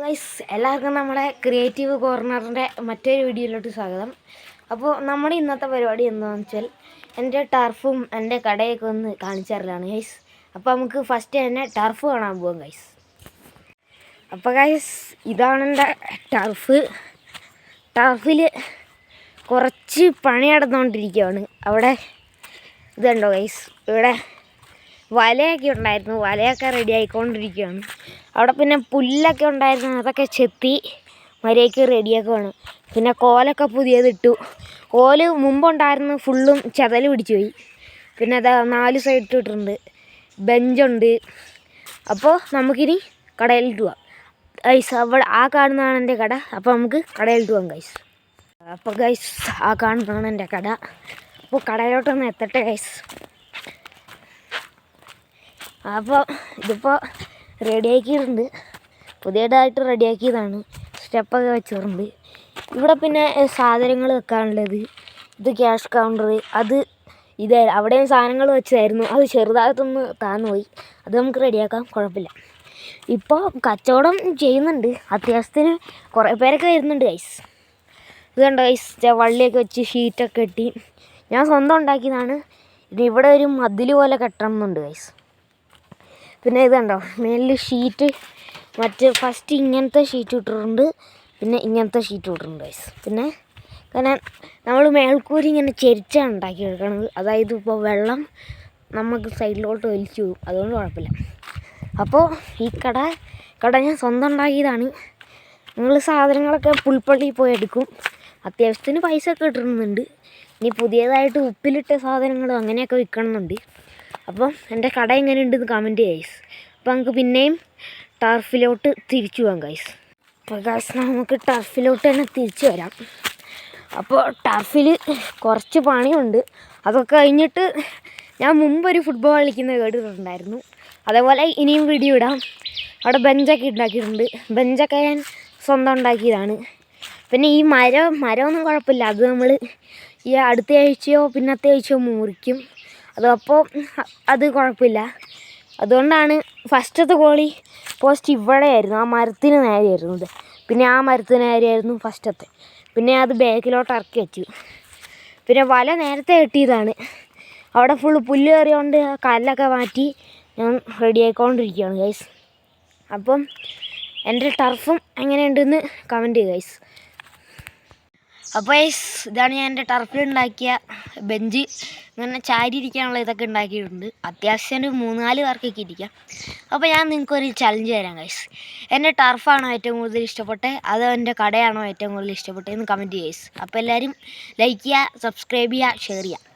Guys എല്ലാവർക്കും നമ്മുടെ creative കോർണറിൻ്റെ മറ്റൊരു വീഡിയോയിലോട്ട് സ്വാഗതം. അപ്പോൾ നമ്മുടെ ഇന്നത്തെ പരിപാടി എന്താണെന്ന് വെച്ചാൽ എൻ്റെ ടർഫും എൻ്റെ കടയൊക്കെ ഒന്ന് കാണിച്ചാറിലാണ് ഗൈസ്. അപ്പോൾ നമുക്ക് ഫസ്റ്റ് തന്നെ ടർഫ് കാണാൻ പോകാം ഗൈസ്. അപ്പോൾ ഗൈസ് ഇതാണ് എൻ്റെ ടർഫിൽ കുറച്ച് പണി നടന്നുകൊണ്ടിരിക്കുകയാണ്. അവിടെ ഇതുണ്ടോ ഗൈസ്, ഇവിടെ വലയൊക്കെ ഉണ്ടായിരുന്നു, വലയൊക്കെ റെഡി ആയിക്കൊണ്ടിരിക്കുകയാണ്. അവിടെ പിന്നെ പുല്ലൊക്കെ ഉണ്ടായിരുന്നു, അതൊക്കെ ചെത്തി മര്യാദയ്ക്ക് റെഡിയാക്കുവാണ്. പിന്നെ കോലൊക്കെ പുതിയതിട്ടു. കോല് മുമ്പുണ്ടായിരുന്നു ഫുള്ളും ചതൽ പിടിച്ചു പോയി. പിന്നെ അതാ 4 സൈഡ് ഇട്ടിട്ടുണ്ട്, ബെഞ്ചുണ്ട്. അപ്പോൾ നമുക്കിനി കടയിലിട്ട് പോവാം ഗൈസ്. അവിടെ ആ കാണുന്നതാണ് എൻ്റെ കട. അപ്പോൾ നമുക്ക് കടയിലിട്ട് പോകാം ഗൈസ്. അപ്പോൾ ഗൈസ് ആ കാണുന്നതാണ് എൻ്റെ കട. അപ്പോൾ കടയിലോട്ടൊന്ന് എത്തട്ടെ ഗൈസ്. അപ്പോൾ ഇതിപ്പോൾ റെഡിയാക്കിയിട്ടുണ്ട്, പുതിയതായിട്ട് റെഡിയാക്കിയതാണ്. സ്റ്റെപ്പൊക്കെ വെച്ചിട്ടുണ്ട്. ഇവിടെ പിന്നെ സാധനങ്ങൾ വെക്കാനുള്ളത്, ഇത് ക്യാഷ് കൗണ്ടർ, ഇത് അവിടെയും സാധനങ്ങൾ വെച്ചതായിരുന്നു. അത് ചെറുതായിട്ടൊന്ന് താന്നു പോയി, അത് നമുക്ക് റെഡിയാക്കാം, കുഴപ്പമില്ല. ഇപ്പോൾ കച്ചവടം ചെയ്യുന്നുണ്ട്, അത്യാവശ്യത്തിന് കുറേ പേരൊക്കെ വരുന്നുണ്ട് ഗൈസ്. ഇത് കണ്ടോ ഗൈസ്, വള്ളിയൊക്കെ വെച്ച് ഷീറ്റൊക്കെ കെട്ടി ഞാൻ സ്വന്തം ഉണ്ടാക്കിയതാണ്. ഇനി ഇവിടെ ഒരു മതിൽ പോലെ കെട്ടണമെന്നുണ്ട് ഗൈസ്. പിന്നെ ഇത് കണ്ടോ, മേലിൽ ഷീറ്റ് ഫസ്റ്റ് ഇങ്ങനത്തെ ഷീറ്റ് ഇട്ടിട്ടുണ്ട്, പിന്നെ ഇങ്ങനത്തെ ഷീറ്റ് ഇട്ടിട്ടുണ്ട് ഗൈസ്. പിന്നെ കാരണം നമ്മൾ മേൽക്കൂരി ഇങ്ങനെ ചെരിച്ചാണ് ഉണ്ടാക്കിയെടുക്കണത്. അതായത് ഇപ്പോൾ വെള്ളം നമുക്ക് സൈഡിലോട്ട് വലിച്ചു പോകും, അതുകൊണ്ട് കുഴപ്പമില്ല. അപ്പോൾ ഈ കട ഞാൻ സ്വന്തം ഉണ്ടാക്കിയതാണ്. നിങ്ങൾ സാധനങ്ങളൊക്കെ പുൽപ്പള്ളിയിൽ പോയി എടുക്കും. അത്യാവശ്യത്തിന് പൈസ ഒക്കെ ഇട്ടിരുന്നുണ്ട്. ഇനി പുതിയതായിട്ട് ഉപ്പിലിട്ട സാധനങ്ങളും അങ്ങനെയൊക്കെ വിൽക്കണമെന്നുണ്ട്. അപ്പം എൻ്റെ കട എങ്ങനെയുണ്ടെന്ന് കമൻറ്റ് ചെയ്യുക ഗൈസ്. അപ്പോൾ നമുക്ക് പിന്നെയും ടർഫിലോട്ട് തിരിച്ചു പോകാം ഗൈസ്. അപ്പോൾ ഗൈസ് നമുക്ക് ടർഫിലോട്ട് തന്നെ തിരിച്ചു വരാം. അപ്പോൾ ടർഫിൽ കുറച്ച് പണിയുണ്ട്. അതൊക്കെ കഴിഞ്ഞിട്ട് ഞാൻ മുമ്പൊരു ഫുട്ബോൾ കളിക്കുന്നത് കേട്ടിട്ടുണ്ടായിരുന്നു. അതേപോലെ ഇനിയും വീഡിയോ ഇടാം. അവിടെ ബെഞ്ചൊക്കെ ഉണ്ടാക്കിയിട്ടുണ്ട്. ബെഞ്ചൊക്കെ ഞാൻ സ്വന്തം ഉണ്ടാക്കിയതാണ്. പിന്നെ ഈ മരമൊന്നും കുഴപ്പമില്ല, അത് നമ്മൾ ഈ അടുത്ത ആഴ്ചയോ പിന്നത്തെ ആഴ്ചയോ മുറിക്കും. അതപ്പോൾ അത് കുഴപ്പമില്ല. അതുകൊണ്ടാണ് ഫസ്റ്റത്തെ ഗോളി പോസ്റ്റ് ഇവിടെയായിരുന്നു, ആ മരത്തിന് നേരെയായിരുന്നു. പിന്നെ ആ മരത്തിന് നേരെയായിരുന്നു ഫസ്റ്റത്തെ. പിന്നെ അത് ബാക്കിലോട്ട് ഇറക്കി വെച്ചു. പിന്നെ വല നേരത്തെ കെട്ടിയതാണ്. അവിടെ ഫുള്ള് പുല്ല് കയറിയോണ്ട് കല്ലൊക്കെ മാറ്റി ഞാൻ റെഡി ആയിക്കൊണ്ടിരിക്കുകയാണ് ഗൈസ്. അപ്പം എൻ്റെ ടർഫും എങ്ങനെയുണ്ടെന്ന് കമൻറ്റ് ചെയ്യുക ഗൈസ്. അപ്പോൾ ഗൈസ് ഇതാണ് ഞാൻ എൻ്റെ ടർഫിലുണ്ടാക്കിയ ബെഞ്ച്. ഇങ്ങനെ ചാരി ഇരിക്കാനുള്ള ഇതൊക്കെ ഉണ്ടാക്കിയിട്ടുണ്ട്. അത്യാവശ്യം ഒരു 3-4 പേർക്കൊക്കെ ഇരിക്കാം. അപ്പോൾ ഞാൻ നിങ്ങൾക്കൊരു ചലഞ്ച് തരാം ഗൈസ്. എൻ്റെ ടർഫാണോ ഏറ്റവും കൂടുതൽ ഇഷ്ടപ്പെട്ടത്, അതോ എൻ്റെ കടയാണോ ഏറ്റവും കൂടുതൽ ഇഷ്ടപ്പെട്ടതെന്ന് കമൻറ്റ് ചെയ്യുക ഗൈസ്. അപ്പോൾ എല്ലാവരും ലൈക്ക് ചെയ്യുക, സബ്സ്ക്രൈബ് ചെയ്യുക, ഷെയർ ചെയ്യുക.